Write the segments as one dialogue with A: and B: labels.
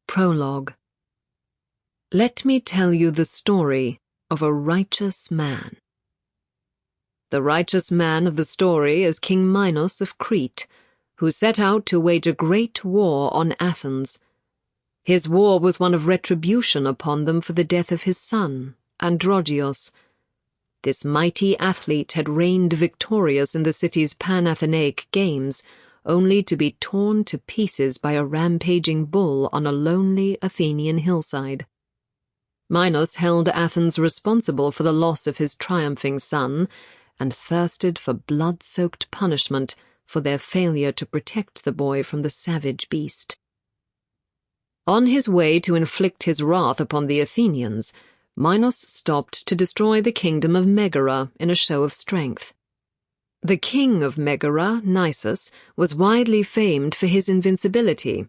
A: Prologue. Let me tell you the story of a righteous man. The righteous man of the story is King Minos of Crete, who set out to wage a great war on Athens. His war was one of retribution upon them for the death of his son, Androgeos. This mighty athlete had reigned victorious in the city's Pan-Athenaic games, only to be torn to pieces by a rampaging bull on a lonely Athenian hillside. Minos held Athens responsible for the loss of his triumphing son, and thirsted for blood-soaked punishment for their failure to protect the boy from the savage beast. On his way to inflict his wrath upon the Athenians, Minos stopped to destroy the kingdom of Megara in a show of strength. The king of Megara, Nisus, was widely famed for his invincibility,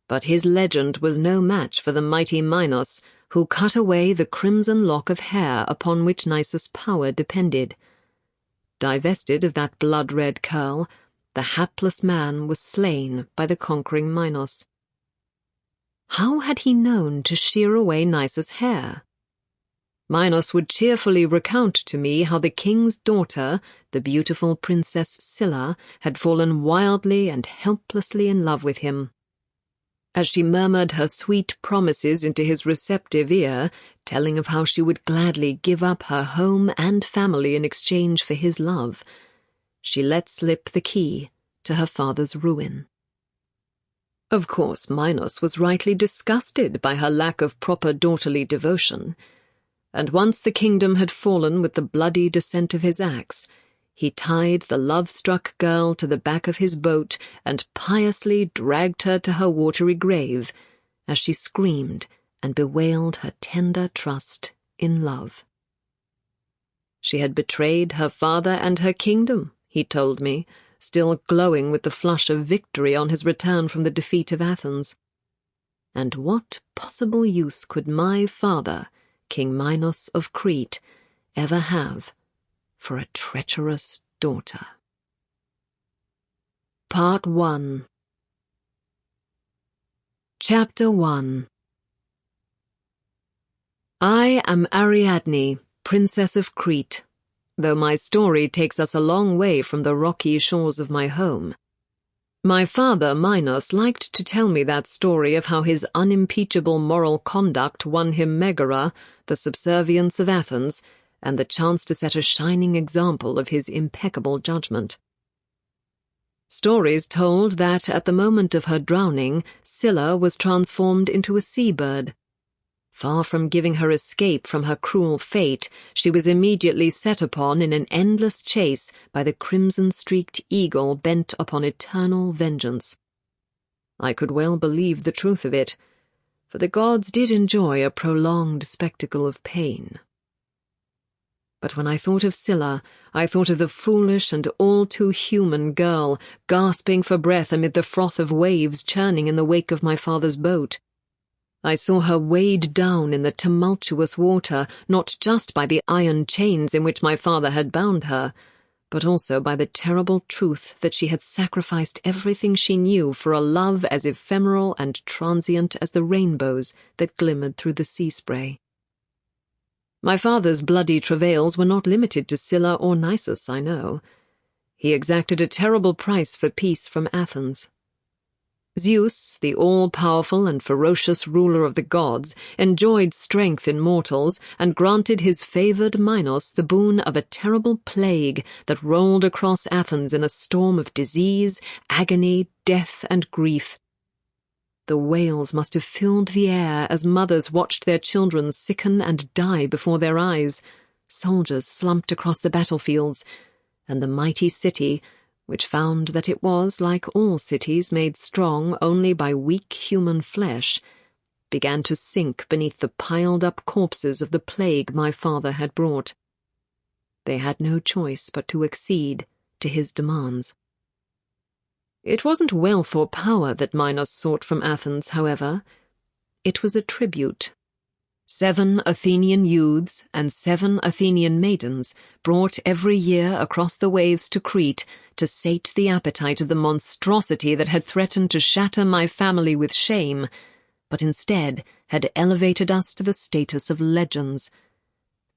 A: but his legend was no match for the mighty Minos, who cut away the crimson lock of hair upon which Nisus' power depended. Divested of that blood-red curl, the hapless man was slain by the conquering Minos. How had he known to shear away Nisus' hair? Minos would cheerfully recount to me how the king's daughter, the beautiful Princess Scylla, had fallen wildly and helplessly in love with him. As she murmured her sweet promises into his receptive ear, telling of how she would gladly give up her home and family in exchange for his love, she let slip the key to her father's ruin. Of course, Minos was rightly disgusted by her lack of proper daughterly devotion, and once the kingdom had fallen with the bloody descent of his axe, he tied the love-struck girl to the back of his boat and piously dragged her to her watery grave as she screamed and bewailed her tender trust in love. She had betrayed her father and her kingdom, he told me, still glowing with the flush of victory on his return from the defeat of Athens. And what possible use could my father, King Minos of Crete, ever have for a treacherous daughter? Part 1. Chapter 1. I am Ariadne, Princess of Crete, though my story takes us a long way from the rocky shores of my home. My father, Minos, liked to tell me that story of how his unimpeachable moral conduct won him Megara, the subservience of Athens, and the chance to set a shining example of his impeccable judgment. Stories told that at the moment of her drowning, Scylla was transformed into a seabird. Far from giving her escape from her cruel fate, she was immediately set upon in an endless chase by the crimson-streaked eagle bent upon eternal vengeance. I could well believe the truth of it, for the gods did enjoy a prolonged spectacle of pain. But when I thought of Scylla, I thought of the foolish and all-too-human girl, gasping for breath amid the froth of waves churning in the wake of my father's boat. I saw her weighed down in the tumultuous water, not just by the iron chains in which my father had bound her, but also by the terrible truth that she had sacrificed everything she knew for a love as ephemeral and transient as the rainbows that glimmered through the sea spray. My father's bloody travails were not limited to Scylla or Nisus, I know. He exacted a terrible price for peace from Athens. Zeus, the all-powerful and ferocious ruler of the gods, enjoyed strength in mortals and granted his favored Minos the boon of a terrible plague that rolled across Athens in a storm of disease, agony, death, and grief. The wails must have filled the air as mothers watched their children sicken and die before their eyes, soldiers slumped across the battlefields, and the mighty city, which found that it was, like all cities made strong only by weak human flesh, began to sink beneath the piled-up corpses of the plague my father had brought. They had no choice but to accede to his demands. It wasn't wealth or power that Minos sought from Athens, however. It was a tribute. 7 Athenian youths and 7 Athenian maidens brought every year across the waves to Crete to sate the appetite of the monstrosity that had threatened to shatter my family with shame, but instead had elevated us to the status of legends.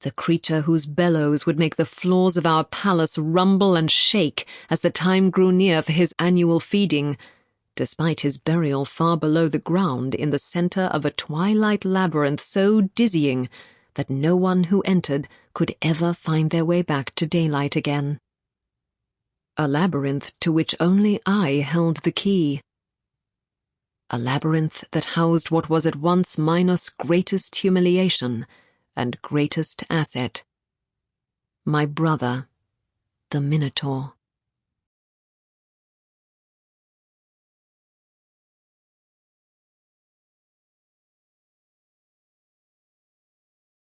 A: The creature whose bellows would make the floors of our palace rumble and shake as the time grew near for his annual feeding, despite his burial far below the ground in the center of a twilight labyrinth so dizzying that no one who entered could ever find their way back to daylight again. A labyrinth to which only I held the key. A labyrinth that housed what was at once Minos' greatest humiliation and greatest asset. My brother, the Minotaur.